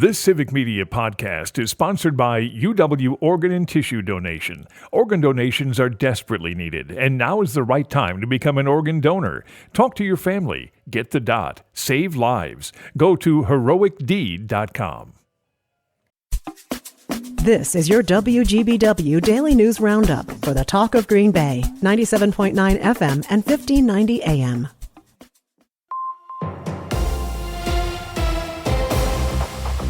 This Civic Media podcast is sponsored by UW Organ and Tissue Donation. Organ donations are desperately needed, and now is the right time to become an organ donor. Talk to your family. Get the dot. Save lives. Go to heroicdeed.com. This is your WGBW Daily News Roundup for the Talk of Green Bay, 97.9 FM and 1590 AM.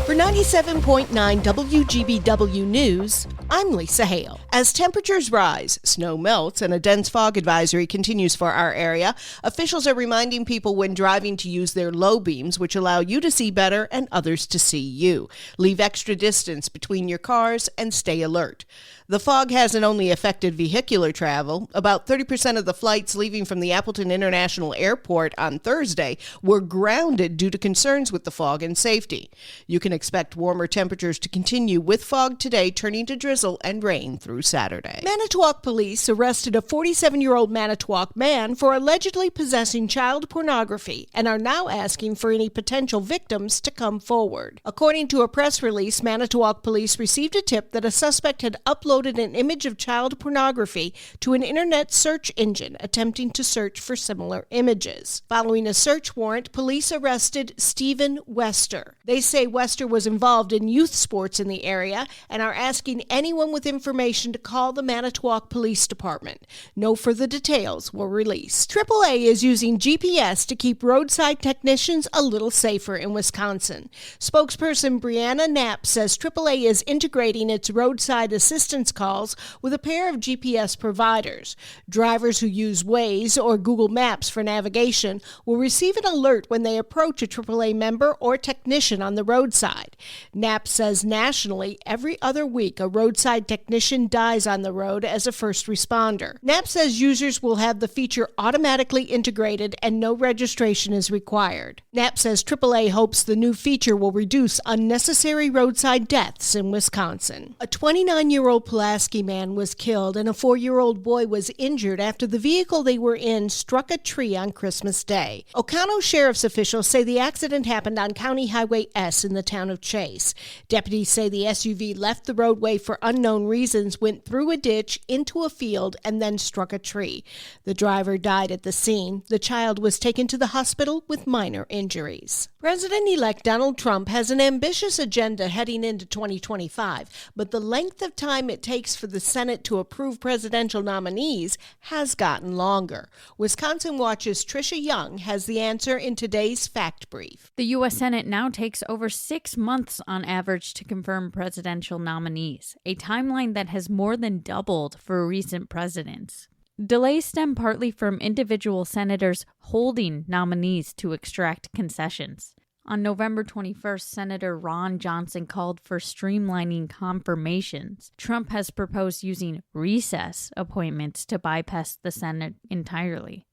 For 97.9 WGBW News, I'm Lisa Hale. As temperatures rise, snow melts, and a dense fog advisory continues for our area, officials are reminding people when driving to use their low beams, which allow you to see better and others to see you. Leave extra distance between your cars and stay alert. The fog hasn't only affected vehicular travel. About 30% of the flights leaving from the Appleton International Airport on Thursday were grounded due to concerns with the fog and safety. You can expect warmer temperatures to continue with fog today turning to drizzle and rain through Saturday. Manitowoc police arrested a 47-year-old Manitowoc man for allegedly possessing child pornography and are now asking for any potential victims to come forward. According to a press release, Manitowoc police received a tip that a suspect had uploaded an image of child pornography to an internet search engine attempting to search for similar images. Following a search warrant, police arrested Stephen Wester. They say Wester was involved in youth sports in the area and are asking anyone with information to call the Manitowoc Police Department. No further details were released. AAA is using GPS to keep roadside technicians a little safer in Wisconsin. Spokesperson Brianna Knapp says AAA is integrating its roadside assistance calls with a pair of GPS providers. Drivers who use Waze or Google Maps for navigation will receive an alert when they approach a AAA member or technician on the roadside. Knapp says nationally, every other week a roadside technician dies on the road as a first responder. Knapp says users will have the feature automatically integrated and no registration is required. Knapp says AAA hopes the new feature will reduce unnecessary roadside deaths in Wisconsin. A 29-year-old Pulaski man was killed and a 4-year-old boy was injured after the vehicle they were in struck a tree on Christmas Day. Oconto Sheriff's officials say the accident happened on County Highway S in the town of Chase. Deputies say the SUV left the roadway for unknown reasons, went through a ditch, into a field, and then struck a tree. The driver died at the scene. The child was taken to the hospital with minor injuries. President-elect Donald Trump has an ambitious agenda heading into 2025, but the length of time it takes for the Senate to approve presidential nominees has gotten longer. Wisconsin Watch's Tricia Young has the answer in today's Fact Brief. The U.S. Senate now takes over 6 months on average to confirm presidential nominees, a timeline that has more than doubled for recent presidents. Delays stem partly from individual senators holding nominees to extract concessions. On November 21st, Senator Ron Johnson called for streamlining confirmations. Trump has proposed using recess appointments to bypass the Senate entirely.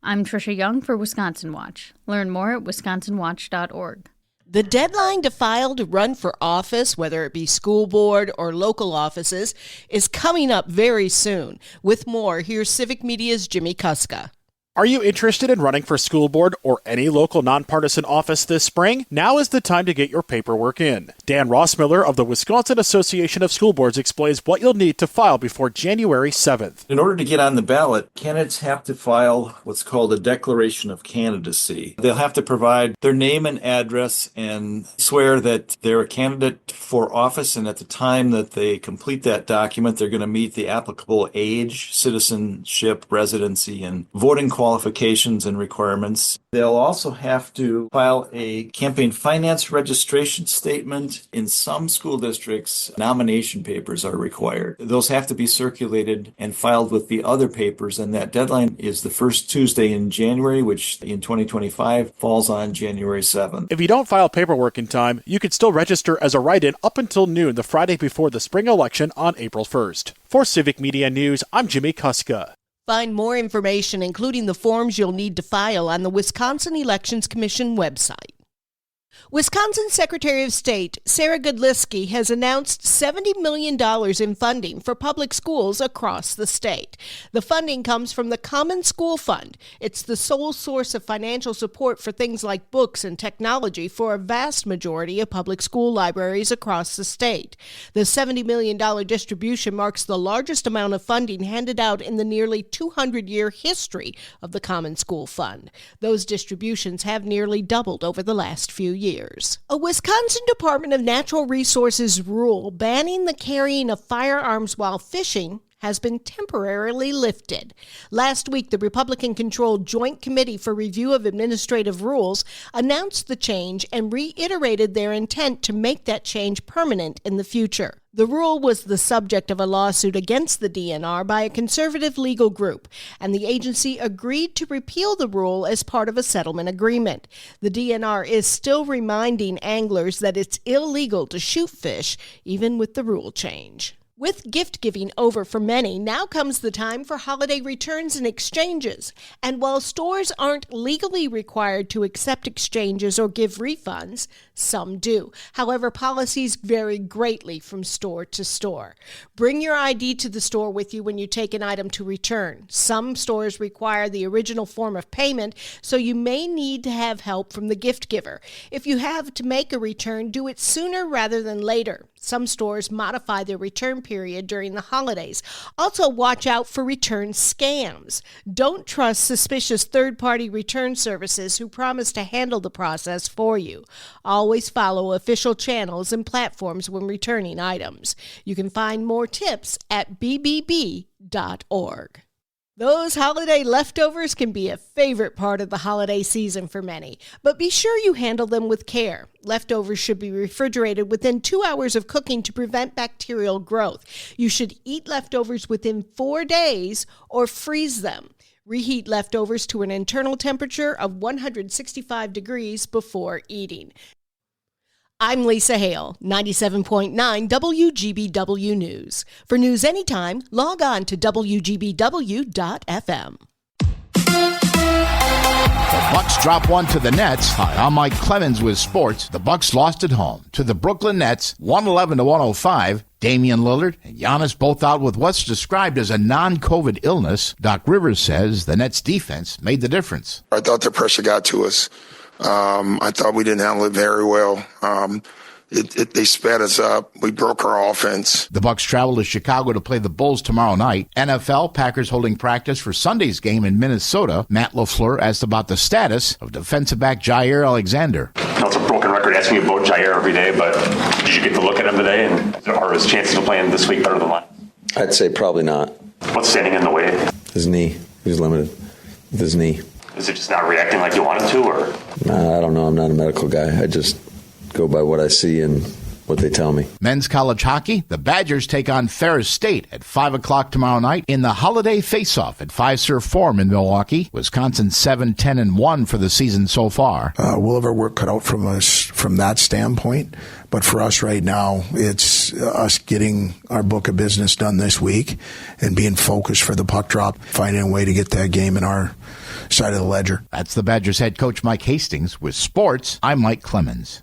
I'm Tricia Young for Wisconsin Watch. Learn more at wisconsinwatch.org. The deadline to file to run for office, whether it be school board or local offices, is coming up very soon. With more, here's Civic Media's Jimmy Kuska. Are you interested in running for school board or any local nonpartisan office this spring? Now is the time to get your paperwork in. Dan Rossmiller of the Wisconsin Association of School Boards explains what you'll need to file before January 7th. In order to get on the ballot, candidates have to file what's called a declaration of candidacy. They'll have to provide their name and address and swear that they're a candidate for office, and at the time that they complete that document, they're going to meet the applicable age, citizenship, residency, and voting qualifications and requirements. They'll also have to file a campaign finance registration statement. In some school districts, nomination papers are required. Those have to be circulated and filed with the other papers, and that deadline is the first Tuesday in January, which in 2025 falls on January 7th. If you don't file paperwork in time, you could still register as a write-in up until noon the Friday before the spring election on April 1st. For Civic Media News, I'm Jimmy Kuska. Find more information, including the forms you'll need to file, on the Wisconsin Elections Commission website. Wisconsin Secretary of State Sarah Godlewski has announced $70 million in funding for public schools across the state. The funding comes from the Common School Fund. It's the sole source of financial support for things like books and technology for a vast majority of public school libraries across the state. The $70 million distribution marks the largest amount of funding handed out in the nearly 200-year history of the Common School Fund. Those distributions have nearly doubled over the last few years. A Wisconsin Department of Natural Resources rule banning the carrying of firearms while fishing has been temporarily lifted. Last week, the Republican-controlled Joint Committee for Review of Administrative Rules announced the change and reiterated their intent to make that change permanent in the future. The rule was the subject of a lawsuit against the DNR by a conservative legal group, and the agency agreed to repeal the rule as part of a settlement agreement. The DNR is still reminding anglers that it's illegal to shoot fish, even with the rule change. With gift giving over for many, now comes the time for holiday returns and exchanges. And while stores aren't legally required to accept exchanges or give refunds, some do. However, policies vary greatly from store to store. Bring your ID to the store with you when you take an item to return. Some stores require the original form of payment, so you may need to have help from the gift giver. If you have to make a return, do it sooner rather than later. Some stores modify their return period during the holidays. Also, watch out for return scams. Don't trust suspicious third-party return services who promise to handle the process for you. Always follow official channels and platforms when returning items. You can find more tips at bbb.org. Those holiday leftovers can be a favorite part of the holiday season for many, but be sure you handle them with care. Leftovers should be refrigerated within 2 hours of cooking to prevent bacterial growth. You should eat leftovers within 4 days or freeze them. Reheat leftovers to an internal temperature of 165 degrees before eating. I'm Lisa Hale, 97.9 WGBW News. For news anytime, log on to WGBW.FM. The Bucks drop one to the Nets. Hi, I'm Mike Clemens with sports. The Bucks lost at home to the Brooklyn Nets, 111-105. Damian Lillard and Giannis both out with what's described as a non-COVID illness. Doc Rivers says the Nets defense made the difference. I thought the pressure got to us. I thought we didn't handle it very well. They sped us up. We broke our offense. The Bucks travel to Chicago to play the Bulls tomorrow night. NFL, Packers holding practice for Sunday's game in Minnesota. Matt LaFleur asked about the status of defensive back Jair Alexander. It's a broken record asking you about Jair every day, but did you get to look at him today? And are his chances of playing this week better than last? I'd say probably not. What's standing in the way? His knee. He's limited with his knee. Is it just not reacting like you wanted to, or? I don't know. I'm not a medical guy. I just go by what I see and what they tell me. Men's college hockey, the Badgers take on Ferris State at 5 o'clock tomorrow night in the holiday face-off at Fiserv Forum in Milwaukee. Wisconsin 7-10-1 for the season so far. We'll have our work cut out from us from that standpoint. But for us right now, it's us getting our book of business done this week and being focused for the puck drop, finding a way to get that game in our side of the ledger. That's the Badgers head coach Mike Hastings. With sports, I'm Mike Clemens.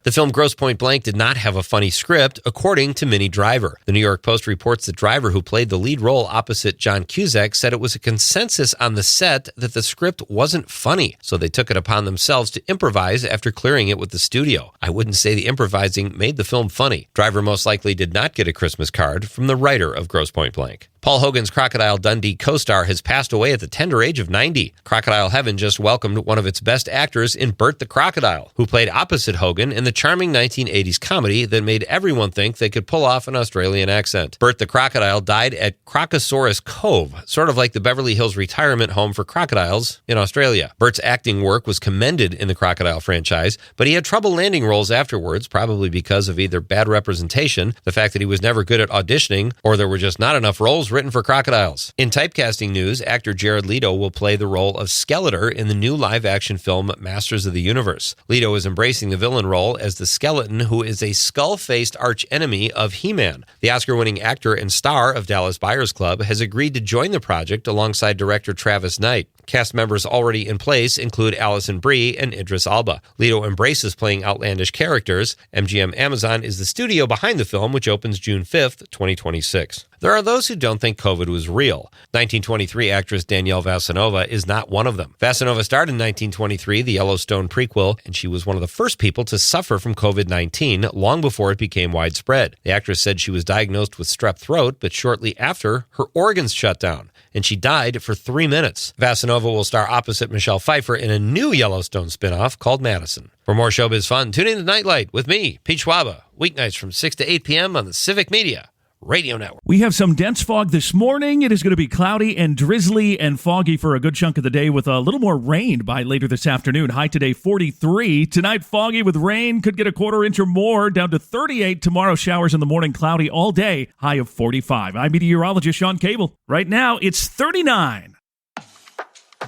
The film Grosse Pointe Blank did not have a funny script, according to Minnie Driver. The New York Post reports that Driver, who played the lead role opposite John Cusack, said it was a consensus on the set that the script wasn't funny, so they took it upon themselves to improvise after clearing it with the studio. I wouldn't say the improvising made the film funny. Driver most likely did not get a Christmas card from the writer of Grosse Pointe Blank. Paul Hogan's Crocodile Dundee co-star has passed away at the tender age of 90. Crocodile Heaven just welcomed one of its best actors in Bert the Crocodile, who played opposite Hogan in the charming 1980s comedy that made everyone think they could pull off an Australian accent. Bert the Crocodile died at Crocosaurus Cove, sort of like the Beverly Hills retirement home for crocodiles in Australia. Bert's acting work was commended in the Crocodile franchise, but he had trouble landing roles afterwards, probably because of either bad representation, the fact that he was never good at auditioning, or there were just not enough roles written for crocodiles. In typecasting news, actor Jared Leto will play the role of Skeletor in the new live-action film Masters of the Universe. Leto is embracing the villain role as the skeleton who is a skull-faced arch-enemy of He-Man. The Oscar-winning actor and star of Dallas Buyers Club has agreed to join the project alongside director Travis Knight. Cast members already in place include Alison Brie and Idris Elba. Leto embraces playing outlandish characters. MGM Amazon is the studio behind the film, which opens June 5th, 2026. There are those who don't think COVID was real. 1923 actress Danielle Vasanova is not one of them. Vasanova starred in 1923, the Yellowstone prequel, and she was one of the first people to suffer from COVID-19 long before it became widespread. The actress said she was diagnosed with strep throat, but shortly after, her organs shut down, and she died for 3 minutes. Vasanova will star opposite Michelle Pfeiffer in a new Yellowstone spinoff called Madison. For more showbiz fun, tune in to Nightlight with me, Pete Schwaba, weeknights from 6 to 8 p.m. on the Civic Media Radio Network. We have some dense fog this morning. It is going to be cloudy and drizzly and foggy for a good chunk of the day with a little more rain by later this afternoon. High today, 43. Tonight, foggy with rain. Could get a quarter inch or more, down to 38. Tomorrow, showers in the morning, cloudy all day. High of 45. I'm meteorologist Sean Cable. Right now, it's 39.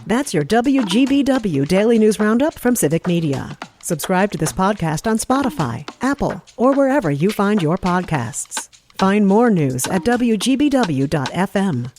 That's your WGBW Daily News Roundup from Civic Media. Subscribe to this podcast on Spotify, Apple, or wherever you find your podcasts. Find more news at WGBW.FM.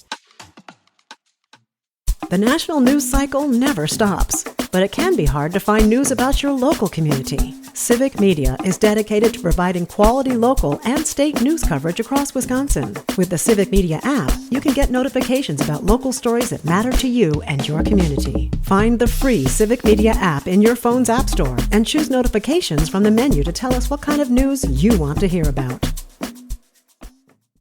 The national news cycle never stops, but it can be hard to find news about your local community. Civic Media is dedicated to providing quality local and state news coverage across Wisconsin. With the Civic Media app, you can get notifications about local stories that matter to you and your community. Find the free Civic Media app in your phone's app store and choose notifications from the menu to tell us what kind of news you want to hear about.